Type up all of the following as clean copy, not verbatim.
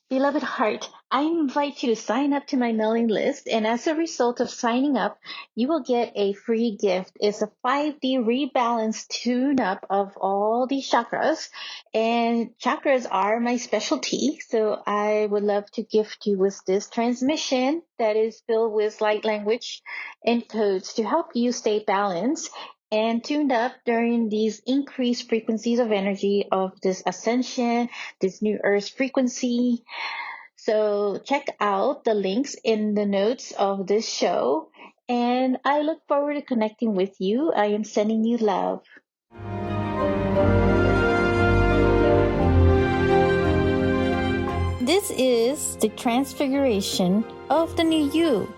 Beloved heart, I invite you to sign up to my mailing list, and as a result of signing up, you will get a free gift. It's a 5D rebalance tune up of all these chakras, and chakras are my specialty. So I would love to gift you with this transmission that is filled with light language and codes to help you stay balanced and tuned up during these increased frequencies of energy of this ascension, this new earth frequency. So check out the links in the notes of this show. And I look forward to connecting with you. I am sending you love. This is the transfiguration of the new you.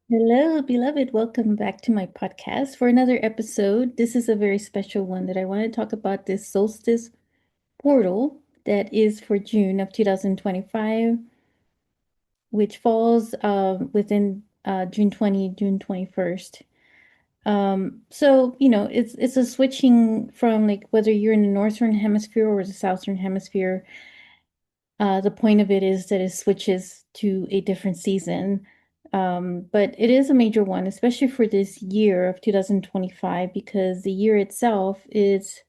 Hello, beloved. Welcome back to my podcast for another episode. This is a very special one that I want to talk about this solstice portal that is for June of 2025, which falls within June 20, June 21st. So it's a switching from like whether you're in the northern hemisphere or the southern hemisphere. The point of it is that it switches to a different season. But it is a major one, especially for this year of 2025, because the year itself is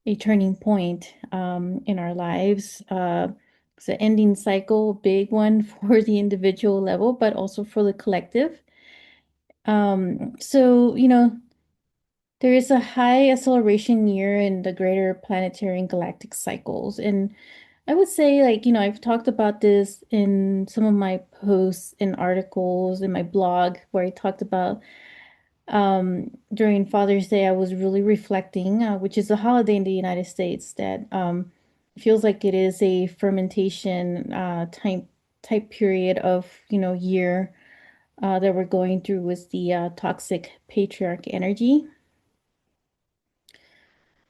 a turning point in our lives. It's an ending cycle, big one for the individual level, but also for the collective. So, there is a high acceleration year in the greater planetary and galactic cycles. And I would say, like, I've talked about this in some of my posts and articles in my blog where I talked about during Father's Day, I was really reflecting, which is a holiday in the United States that feels like it is a fermentation type period of year that we're going through with the toxic patriarch energy,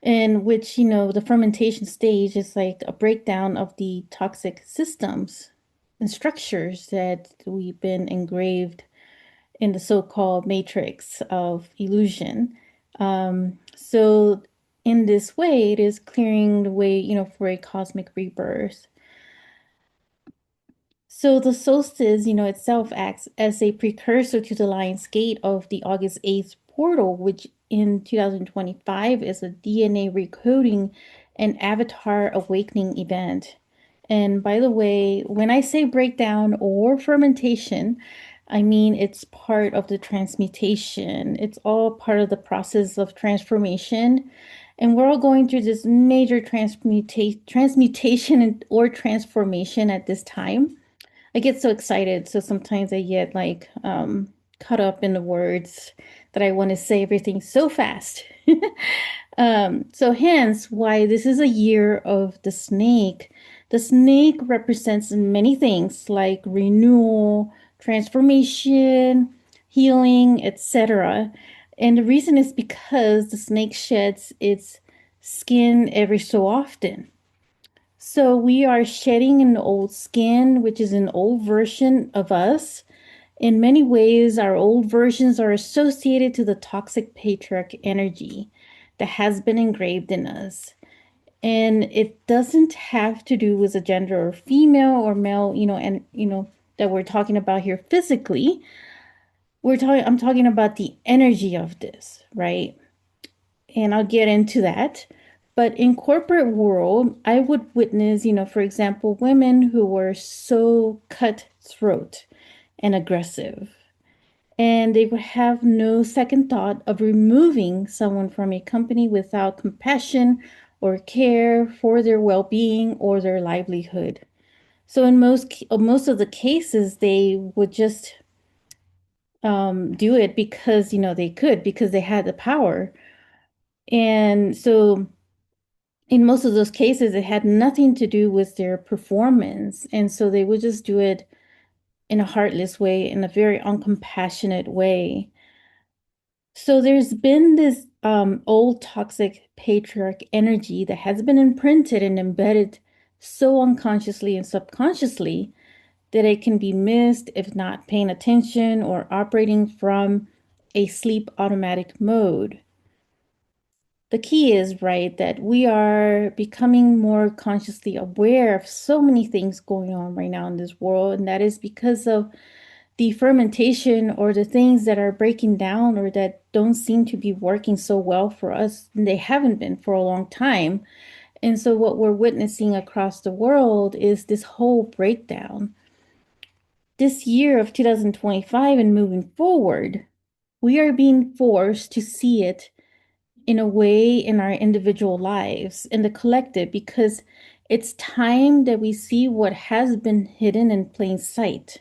in which the fermentation stage is like a breakdown of the toxic systems and structures that we've been engraved in the so-called matrix of illusion. So in this way, it is clearing the way, for a cosmic rebirth. So the solstice, itself acts as a precursor to the lion's gate of the August 8th portal, which in 2025 is a DNA recoding and avatar awakening event. And by the way, when I say breakdown or fermentation, I mean it's part of the transmutation. It's all part of the process of transformation. And we're all going through this major transmutation or transformation at this time. I get so excited, so sometimes I get like caught up in the words that I want to say everything so fast. So hence why this is a year of the snake. The snake represents many things like renewal, transformation, healing, etc. And the reason is because the snake sheds its skin every so often. So we are shedding an old skin, which is an old version of us. In many ways, our old versions are associated to the toxic patriarch energy that has been engraved in us. And it doesn't have to do with a gender or female or male, that we're talking about here physically. I'm talking about the energy of this, right? And I'll get into that. But in corporate world, I would witness, for example, women who were so cutthroat and aggressive. And they would have no second thought of removing someone from a company without compassion or care for their well-being or their livelihood. So in most of the cases, they would just do it because they could, because they had the power. And so in most of those cases, it had nothing to do with their performance. And so they would just do it in a heartless way, in a very uncompassionate way. So there's been this old toxic patriarch energy that has been imprinted and embedded so unconsciously and subconsciously that it can be missed if not paying attention or operating from a sleep automatic mode. the key is, right, that we are becoming more consciously aware of so many things going on right now in this world. And that is because of the fermentation or the things that are breaking down or that don't seem to be working so well for us. And they haven't been for a long time. And so what we're witnessing across the world is this whole breakdown. This year of 2025 and moving forward, we are being forced to see it in a way in our individual lives, in the collective, because it's time that we see what has been hidden in plain sight.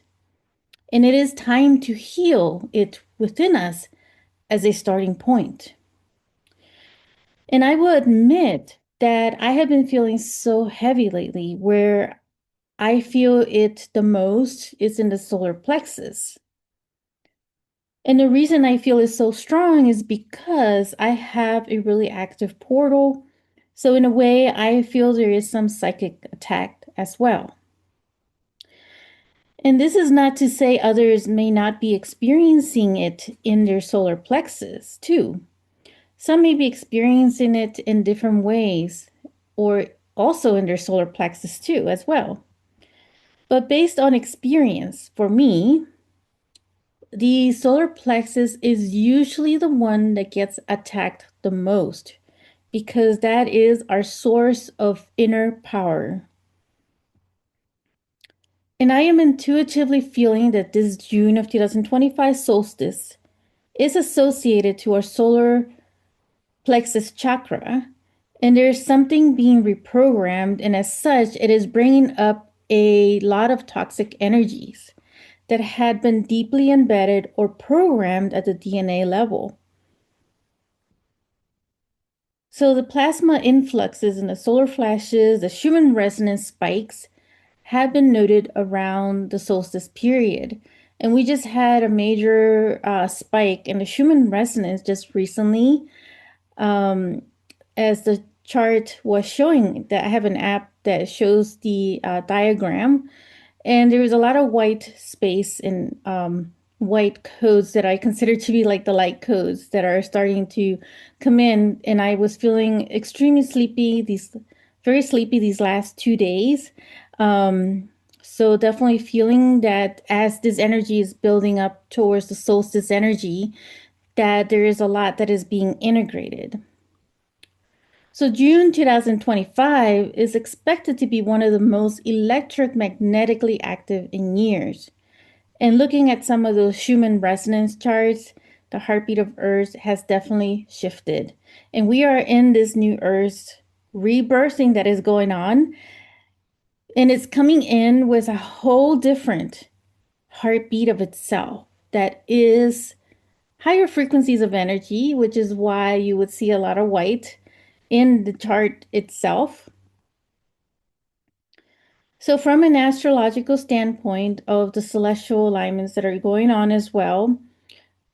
And it is time to heal it within us as a starting point. And I will admit that I have been feeling so heavy lately, where I feel it the most is in the solar plexus. And the reason I feel is so strong is because I have a really active portal. So, in a way, I feel there is some psychic attack as well. And this is not to say others may not be experiencing it in their solar plexus, too. Some may be experiencing it in different ways, or also in their solar plexus, too, as well. But based on experience, for me, the solar plexus is usually the one that gets attacked the most because that is our source of inner power. And I am intuitively feeling that this June of 2025 solstice is associated to our solar plexus chakra, and there's something being reprogrammed, and as such, it is bringing up a lot of toxic energies that had been deeply embedded or programmed at the DNA level. So the plasma influxes and the solar flashes, the Schumann resonance spikes have been noted around the solstice period. And we just had a major spike in the Schumann resonance just recently, as the chart was showing. That I have an app that shows the diagram, and there was a lot of white space and white codes that I consider to be like the light codes that are starting to come in. And I was feeling extremely sleepy, very sleepy these last 2 days. So definitely feeling that as this energy is building up towards the solstice energy, that there is a lot that is being integrated. So June 2025 is expected to be one of the most electromagnetically active in years. And looking at some of those Schumann resonance charts, the heartbeat of Earth has definitely shifted. And we are in this new Earth rebirthing that is going on. And it's coming in with a whole different heartbeat of itself that is higher frequencies of energy, which is why you would see a lot of white in the chart itself. So, from an astrological standpoint of the celestial alignments that are going on as well,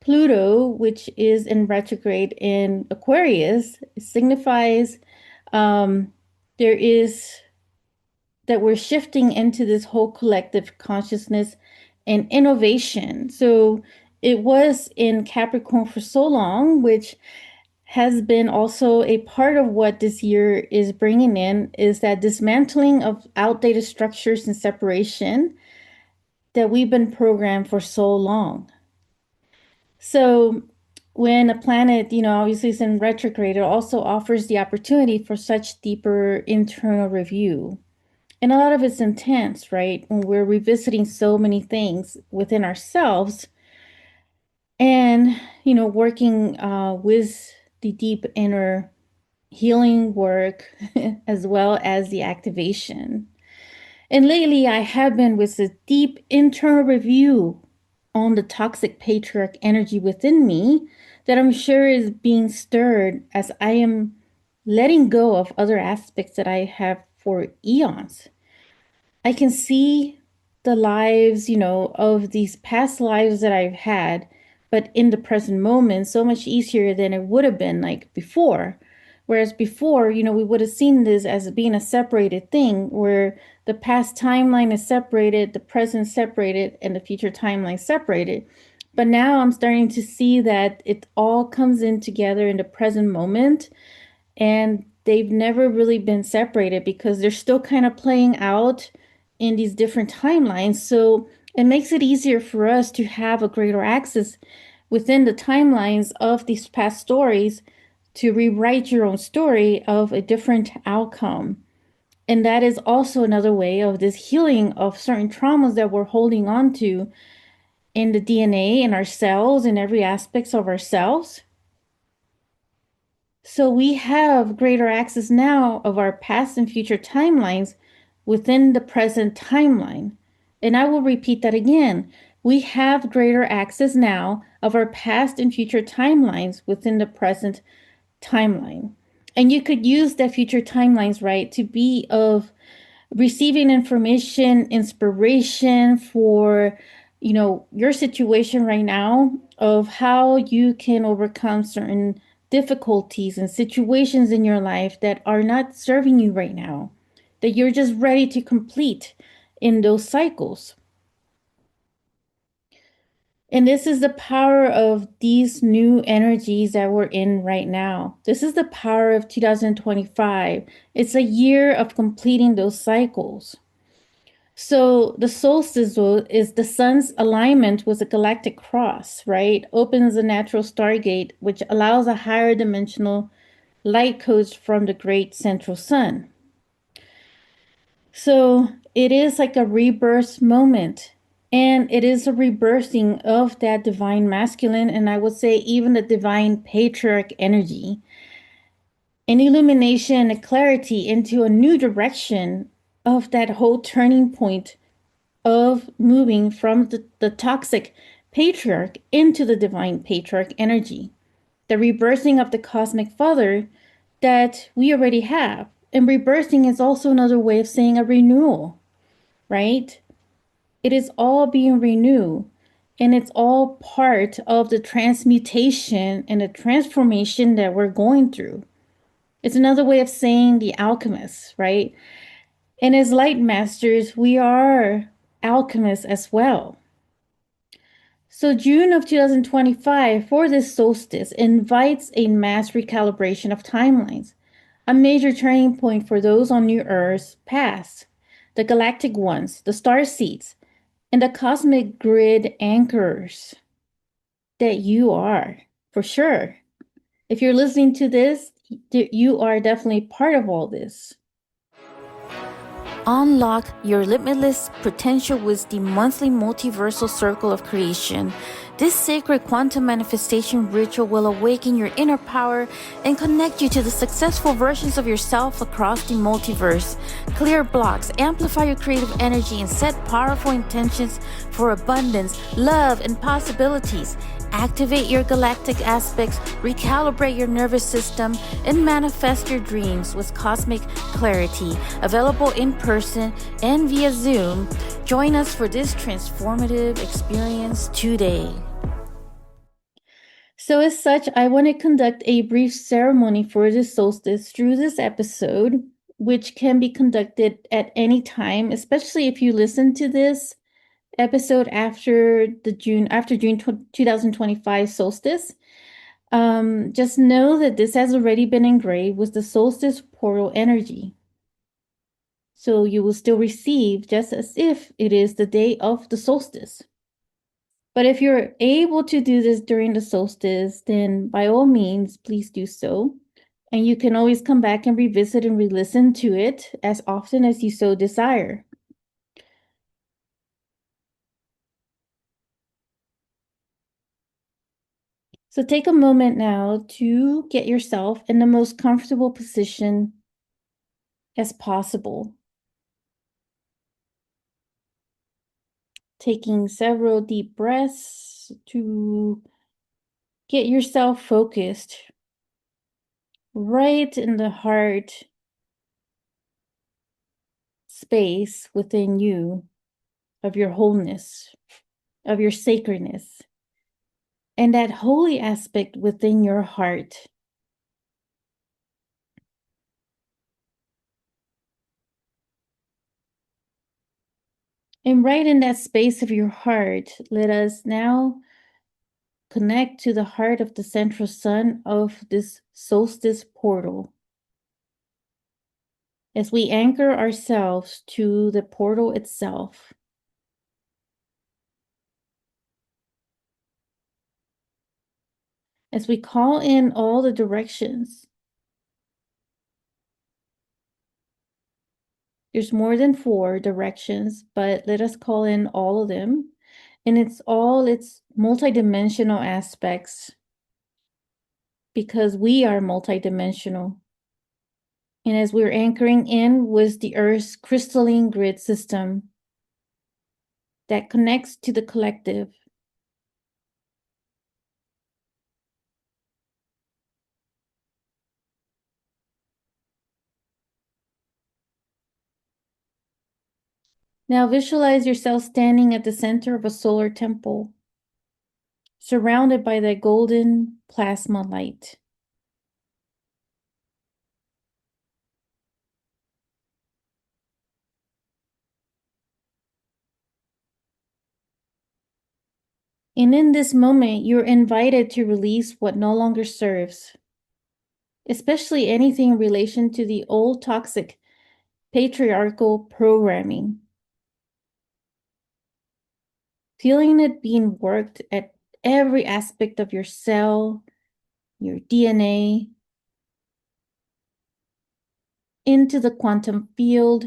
Pluto, which is in retrograde in Aquarius, signifies there is that we're shifting into this whole collective consciousness and innovation. So it was in Capricorn for so long, which has been also a part of what this year is bringing in, is that dismantling of outdated structures and separation that we've been programmed for so long. So when a planet, obviously is in retrograde, it also offers the opportunity for such deeper internal review. And a lot of it's intense, right? When we're revisiting so many things within ourselves and, working with the deep inner healing work as well as the activation. And lately, I have been with a deep internal review on the toxic patriarch energy within me that I'm sure is being stirred as I am letting go of other aspects that I have for eons. I can see the lives, of these past lives that I've had, but in the present moment, so much easier than it would have been like before. Whereas before, we would have seen this as being a separated thing where the past timeline is separated, the present separated, and the future timeline separated. But now I'm starting to see that it all comes in together in the present moment. and they've never really been separated because they're still kind of playing out in these different timelines. So it makes it easier for us to have a greater access within the timelines of these past stories to rewrite your own story of a different outcome. And that is also another way of this healing of certain traumas that we're holding on to in the DNA, in our cells, in every aspects of ourselves. So we have greater access now of our past and future timelines within the present timeline. And I will repeat that again. We have greater access now of our past and future timelines within the present timeline. And you could use that future timelines, right, to be of receiving information, inspiration for, your situation right now of how you can overcome certain difficulties and situations in your life that are not serving you right now, that you're just ready to complete in those cycles. And this is the power of these new energies that we're in right now. This is the power of 2025. It's a year of completing those cycles. So the solstice is the sun's alignment with the galactic cross, right? Opens a natural stargate, which allows a higher dimensional light codes from the great central sun. So it is like a rebirth moment. And it is a rebirthing of that divine masculine, and I would say even the divine patriarch energy. An illumination, a clarity into a new direction of that whole turning point of moving from the toxic patriarch into the divine patriarch energy, the rebirthing of the cosmic father that we already have. And rebirthing is also another way of saying a renewal, right? It is all being renewed, and it's all part of the transmutation and the transformation that we're going through. It's another way of saying the alchemists, right? And as light masters, we are alchemists as well. So June of 2025 for this solstice invites a mass recalibration of timelines, a major turning point for those on New Earth's past, the galactic ones, the star seeds, and the cosmic grid anchors that you are, for sure. If you're listening to this, you are definitely part of all this. Unlock your limitless potential with the monthly Multiversal Circle of Creation. This sacred quantum manifestation ritual will awaken your inner power and connect you to the successful versions of yourself across the multiverse. Clear blocks, amplify your creative energy, and set powerful intentions for abundance, love, and possibilities. Activate your galactic aspects, recalibrate your nervous system, and manifest your dreams with cosmic clarity. Available in person and via Zoom. Join us for this transformative experience today. So as such, I want to conduct a brief ceremony for the solstice through this episode, which can be conducted at any time, especially if you listen to this episode after June 2025 solstice. Just know that this has already been engraved with the solstice portal energy. So you will still receive just as if it is the day of the solstice. But if you're able to do this during the solstice, then by all means, please do so. And you can always come back and revisit and re-listen to it as often as you so desire. So take a moment now to get yourself in the most comfortable position as possible. Taking several deep breaths to get yourself focused right in the heart space within you of your wholeness, of your sacredness, and that holy aspect within your heart. And right in that space of your heart, let us now connect to the heart of the central sun of this solstice portal. as we anchor ourselves to the portal itself. As we call in all the directions. There's more than 4 directions, but let us call in all of them. And it's multidimensional aspects because we are multidimensional. And as we're anchoring in with the Earth's crystalline grid system that connects to the collective. Now visualize yourself standing at the center of a solar temple, surrounded by that golden plasma light. And in this moment, you're invited to release what no longer serves, especially anything in relation to the old toxic patriarchal programming. Feeling it being worked at every aspect of your cell, your DNA, into the quantum field,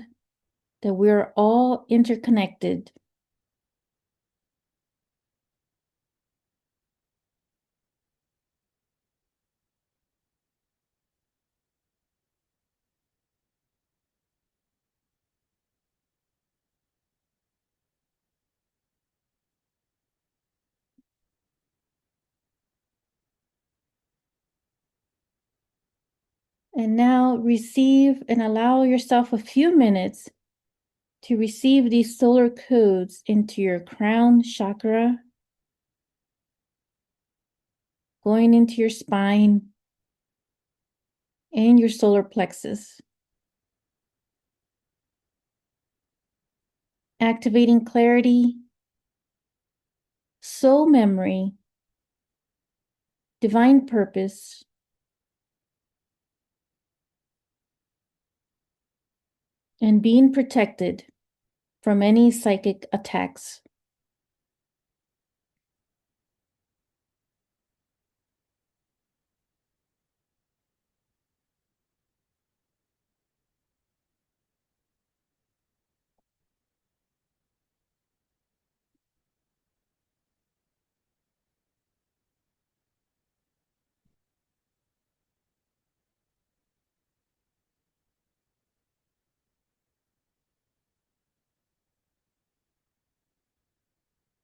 that we're all interconnected. And now receive and allow yourself a few minutes to receive these solar codes into your crown chakra, going into your spine and your solar plexus, activating clarity, soul memory, divine purpose, and being protected from any psychic attacks.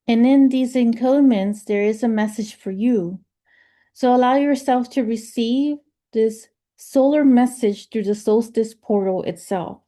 And in these encodements, there is a message for you. So allow yourself to receive this solar message through the solstice portal itself.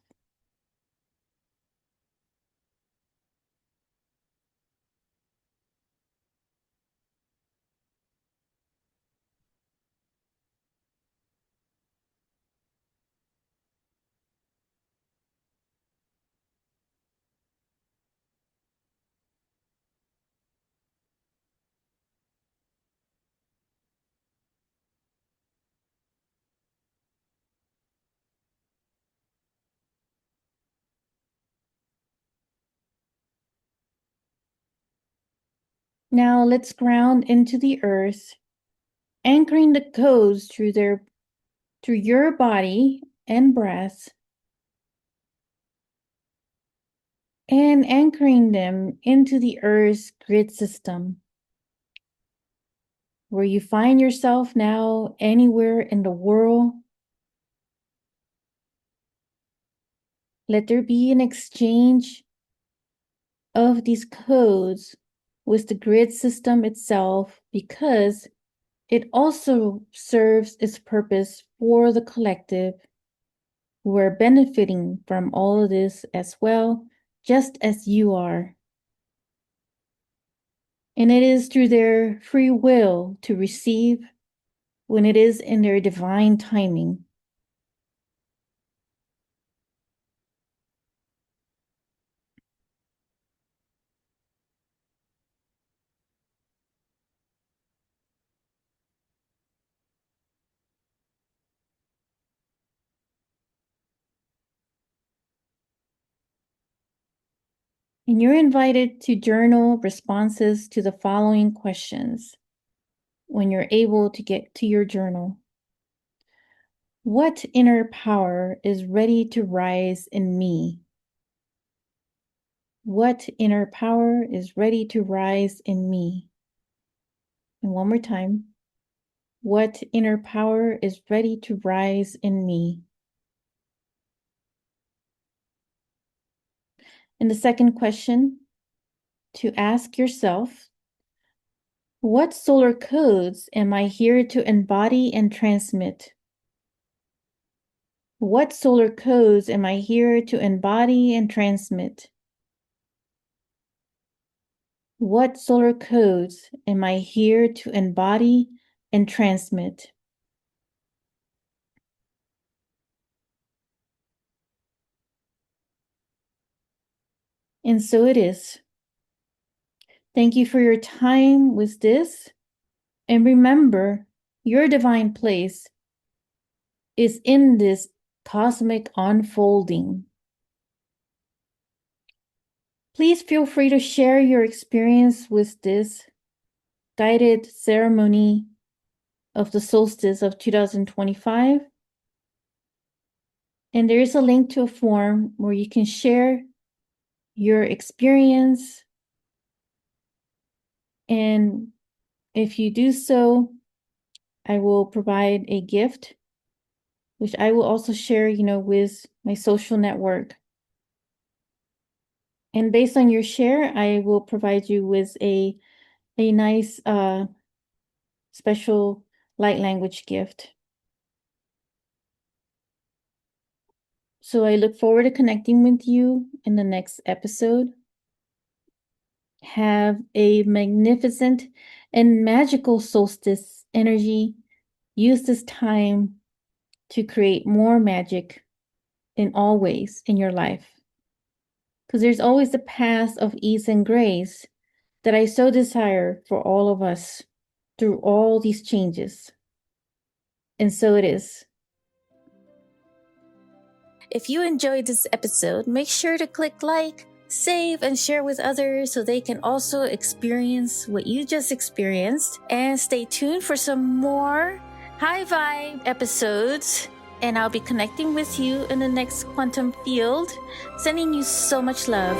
Now let's ground into the earth, anchoring the codes through your body and breath, and anchoring them into the earth's grid system. Where you find yourself now, anywhere in the world, let there be an exchange of these codes with the grid system itself, because it also serves its purpose for the collective, who are benefiting from all of this as well, just as you are. And it is through their free will to receive when it is in their divine timing. And you're invited to journal responses to the following questions when you're able to get to your journal. What inner power is ready to rise in me? What inner power is ready to rise in me? And one more time. What inner power is ready to rise in me? And the second question, to ask yourself, what solar codes am I here to embody and transmit? What solar codes am I here to embody and transmit? What solar codes am I here to embody and transmit? And so it is. Thank you for your time with this. And remember, your divine place is in this cosmic unfolding. Please feel free to share your experience with this guided ceremony of the solstice of 2025. And there is a link to a form where you can share your experience. And if you do so, I will provide a gift, which I will also share, with my social network. And based on your share, I will provide you with a nice special light language gift. So I look forward to connecting with you in the next episode. Have a magnificent and magical solstice energy. Use this time to create more magic in all ways in your life. Because there's always the path of ease and grace that I so desire for all of us through all these changes. And so it is. If you enjoyed this episode, make sure to click like, save, and share with others so they can also experience what you just experienced. And stay tuned for some more high vibe episodes. And I'll be connecting with you in the next quantum field. Sending you so much love.